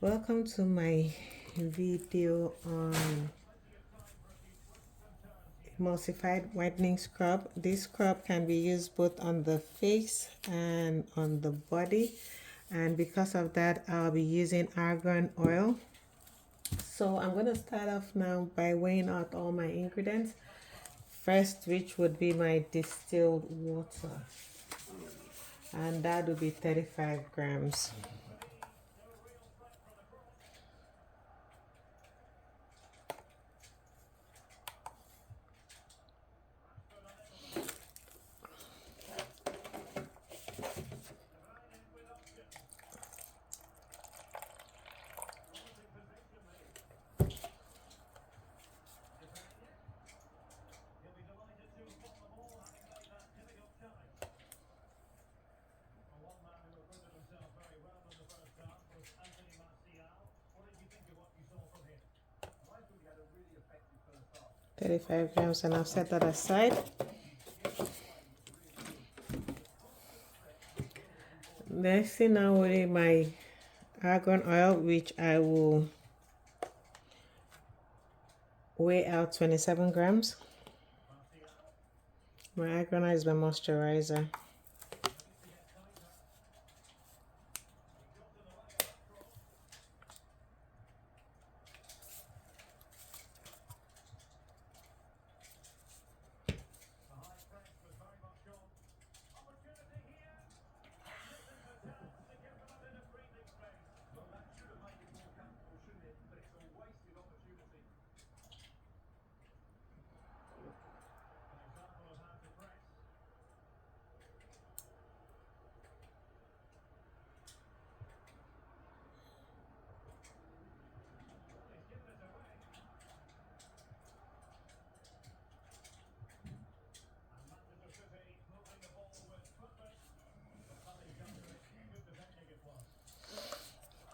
Welcome to my video on emulsified whitening scrub. This scrub can be used both on the face and on the body, and because of that I'll be using argan oil. So I'm going to start off now by weighing out all my ingredients. First, which would be my distilled water, and that would be 35 grams. 35 grams, and I'll set that aside. Next thing now will be my argan oil, which I will weigh out 27 grams. My argan oil is my moisturizer.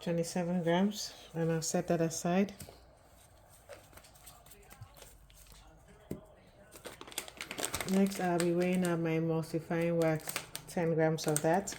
Twenty-seven grams, and I'll set that aside. Next, I'll be weighing out my emulsifying wax, 10 grams of that.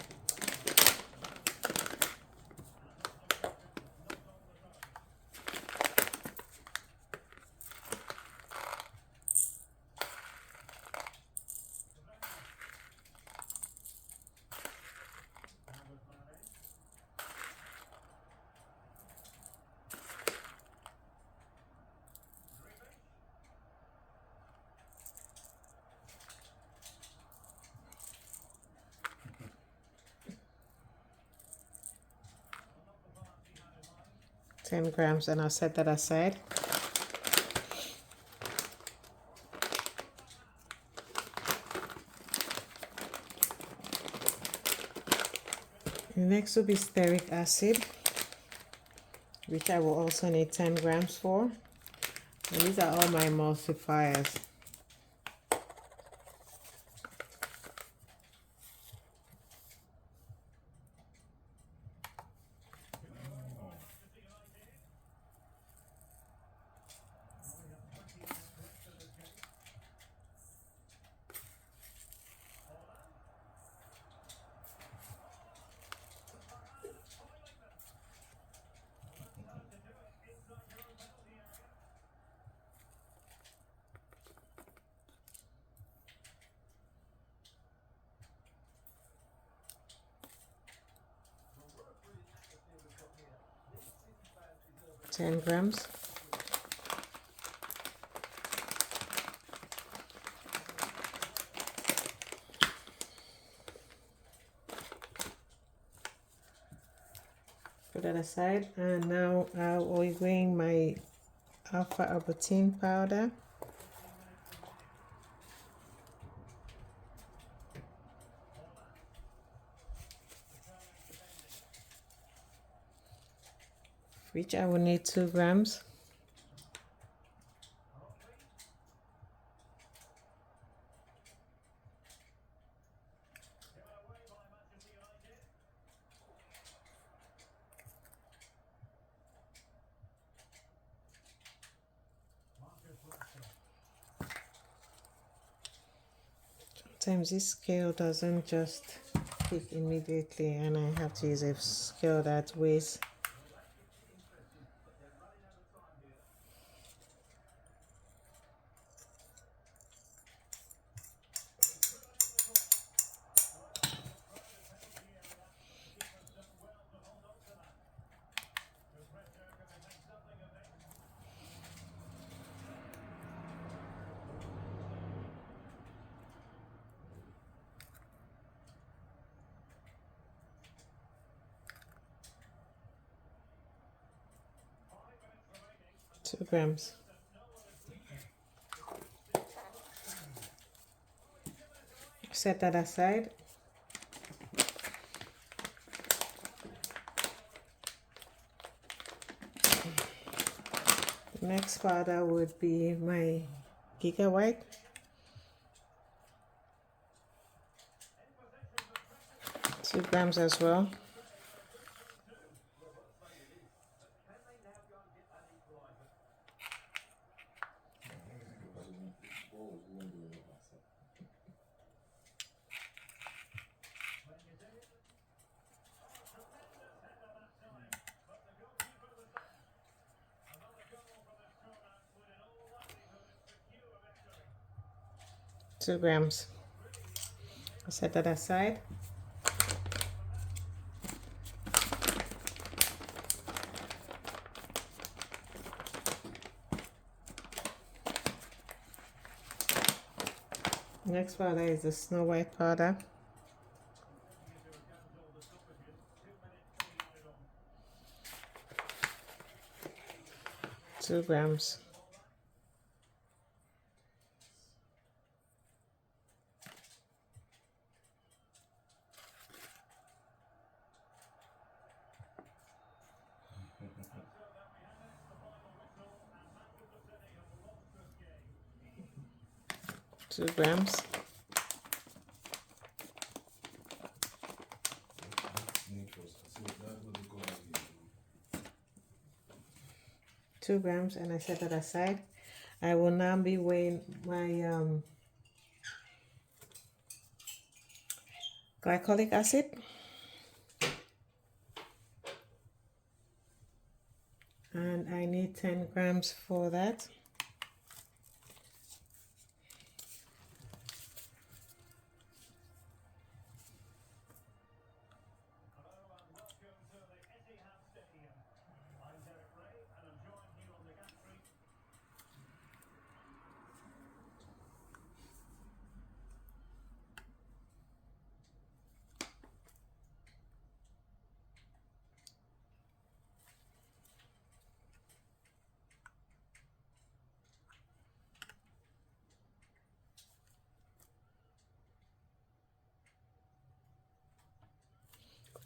Ten grams, and I'll set that aside. Next will be stearic acid, which I will also need 10 grams for. And these are all my emulsifiers. Ten grams. Put that aside, and now I'll be weighing my alpha arbutin powder. Which I will need 2 grams. Sometimes this scale doesn't just pick immediately, and I have to use a scale that weighs 2 grams. Set that aside. The next powder would be my Giga White. 2 grams as well. Two grams. I'll set that aside. Next powder is the Snow White powder. 2 grams. Two grams. 2 grams, and I set that aside. I will now be weighing my glycolic acid. And I need 10 grams for that.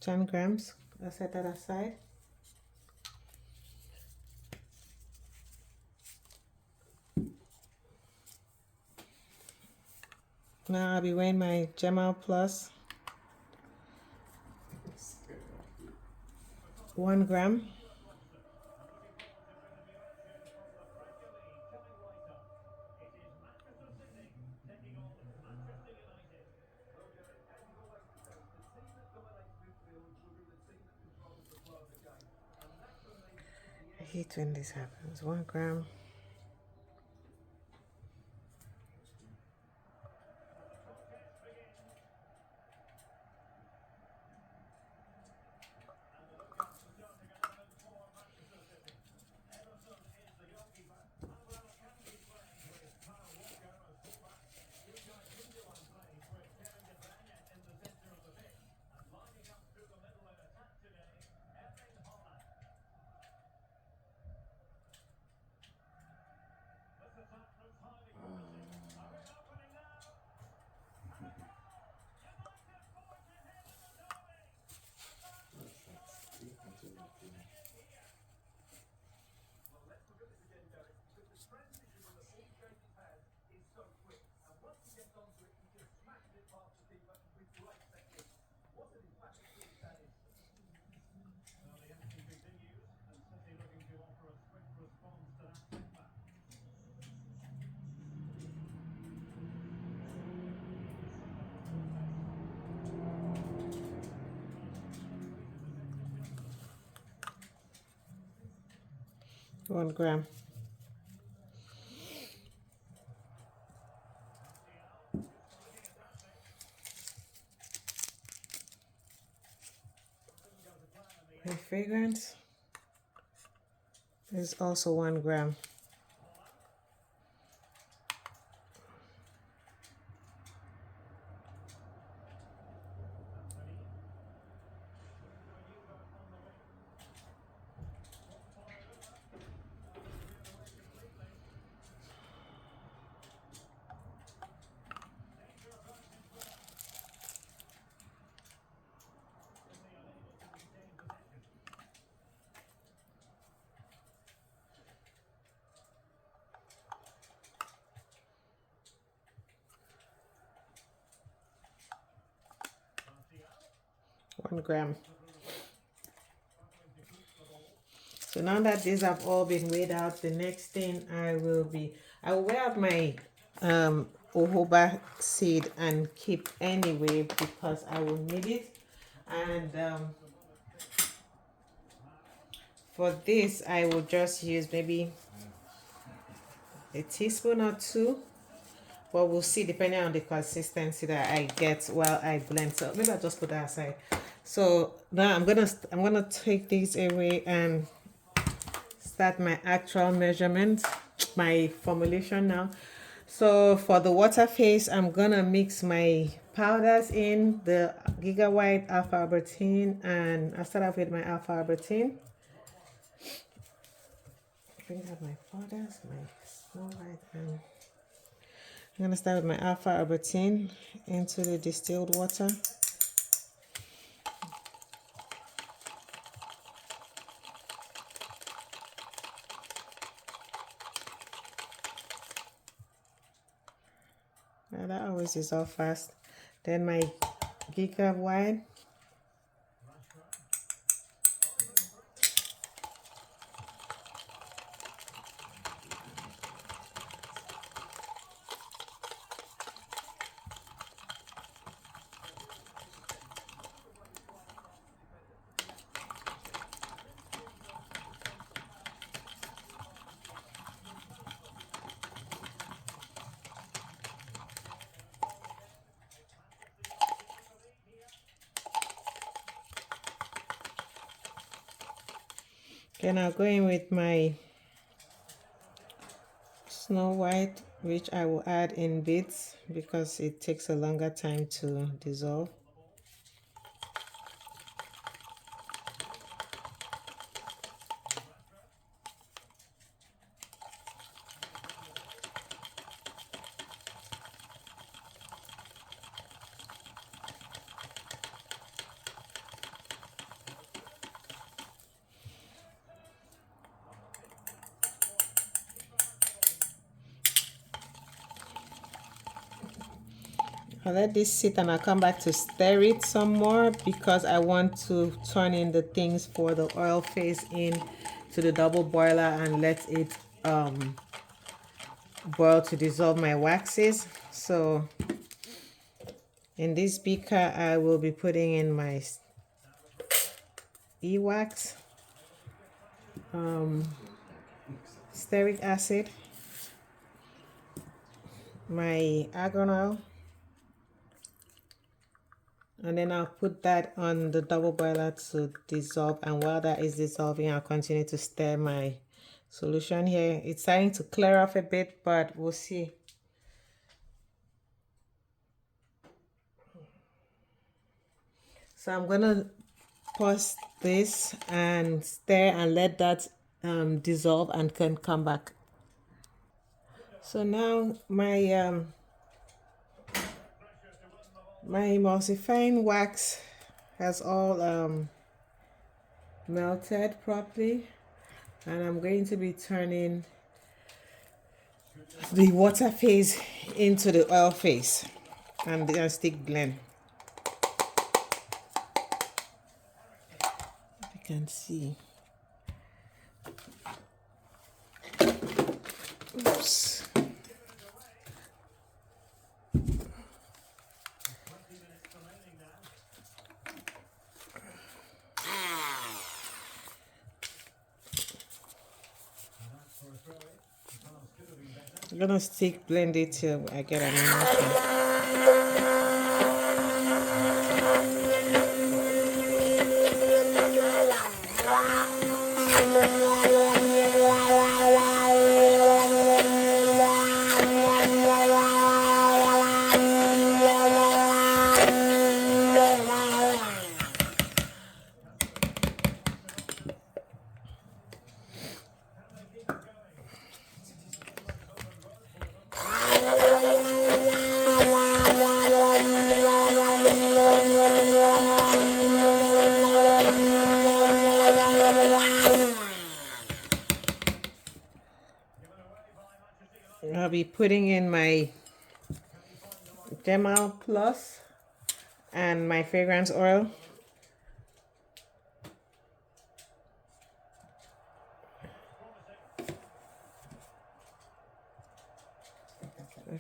Ten grams. I'll set that aside. Now I'll be weighing my Gemal Plus. 1 gram. I hate when this happens. 1 gram. One gram. My fragrance is also 1 gram. 1 gram. So now that these have all been weighed out, the next thing I will weigh out my jojoba seed and keep anyway because I will need it. And for this, I will just use maybe a teaspoon or two, but we'll see depending on the consistency that I get while I blend. So maybe I'll just put that aside. So now I'm gonna take these away and start my actual measurement, my formulation now. So for the water phase, I'm gonna mix my powders in, the Giga White, Alpha Arbutin, and I'll start off with my Alpha Arbutin. I have my powders, my Snow White, and I'm gonna start with my Alpha Arbutin into the distilled water. Now that always dissolves fast. Then my Giga White. Then I'll go in with my Snow White, which I will add in bits because it takes a longer time to dissolve. I'll let this sit and I'll come back to stir it some more because I want to turn in the things for the oil phase in to the double boiler and let it boil to dissolve my waxes. So in this beaker, I will be putting in my e-wax, stearic acid, my argan oil, and then I'll put that on the double boiler to dissolve. And while that is dissolving, I'll continue to stir my solution here. It's starting to clear off a bit, but we'll see. So I'm gonna pause this and stir and let that dissolve and can come back. So now my my emulsifying wax has all melted properly, and I'm going to be turning the water phase into the oil phase and the stick blend. You can see. Oops. I'm gonna stick blend it till I get an emulsion. I'll be putting in my Gemal Plus and my fragrance oil.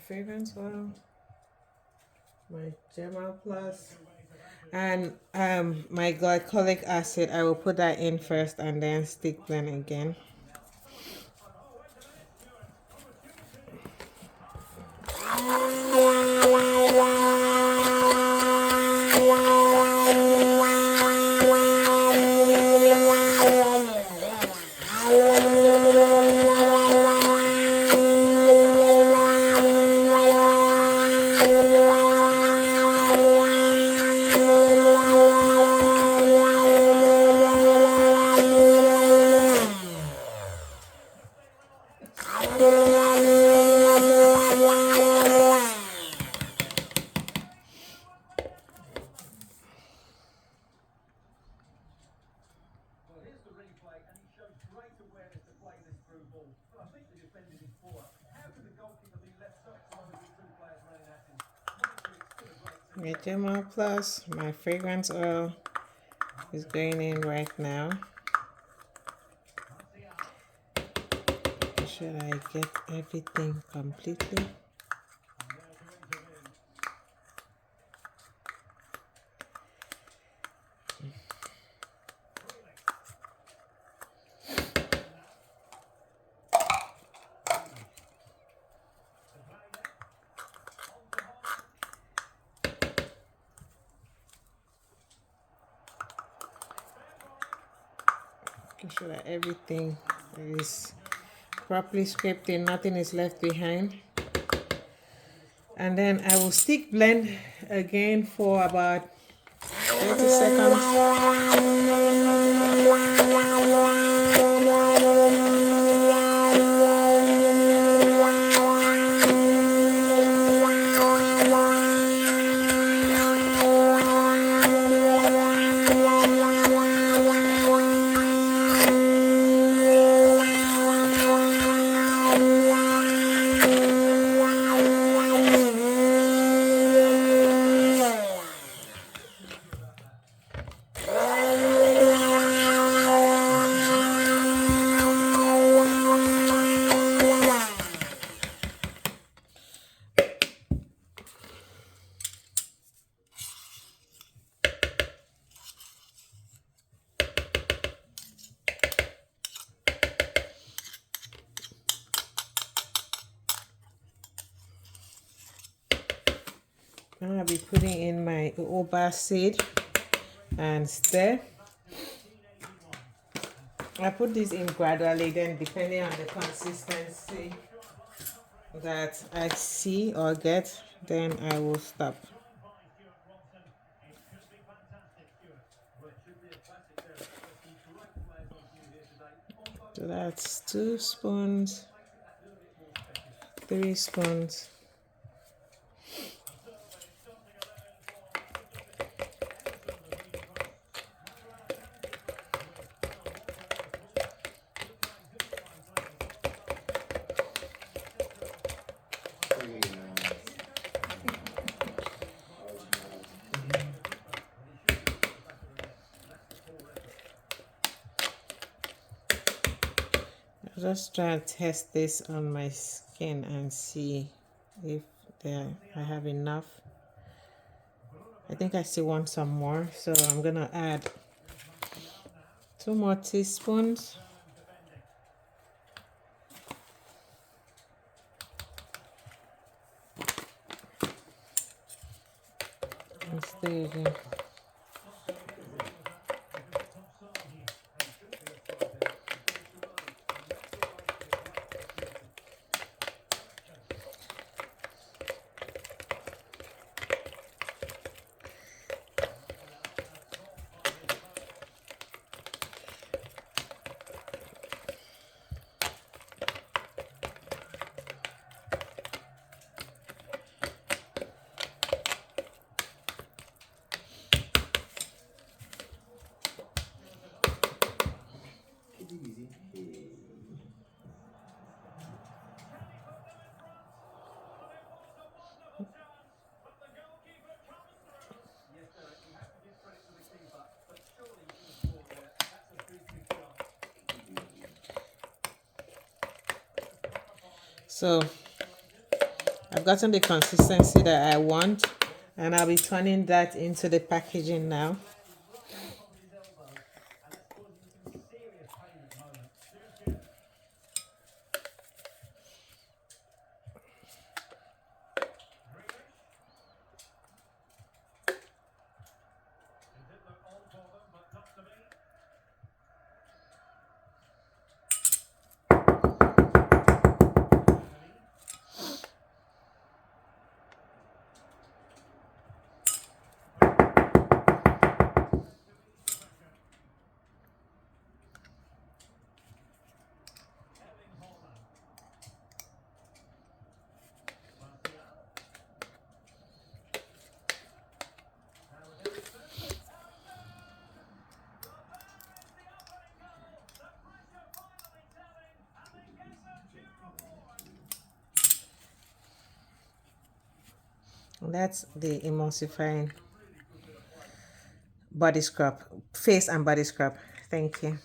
fragrance oil, my Gemma Plus, and my glycolic acid. I will put that in first and then stick blend again. My Gemma Plus, my fragrance oil is going in right now. Should I get everything completely? Make sure that everything is properly scraped in, nothing is left behind. And then I will stick blend again for about 30 seconds. I'll be putting in my jojoba seed and stir. I put this in gradually, then depending on the consistency that I see or get, then I will stop. So that's 2 spoons, 3 spoons. I'll just try and test this on my skin and see if I have enough. I think I still want some more, so I'm gonna add 2 more teaspoons. And stir again. So I've gotten the consistency that I want, and I'll be turning that into the packaging now. That's the emulsifying body scrub, face and body scrub. Thank you.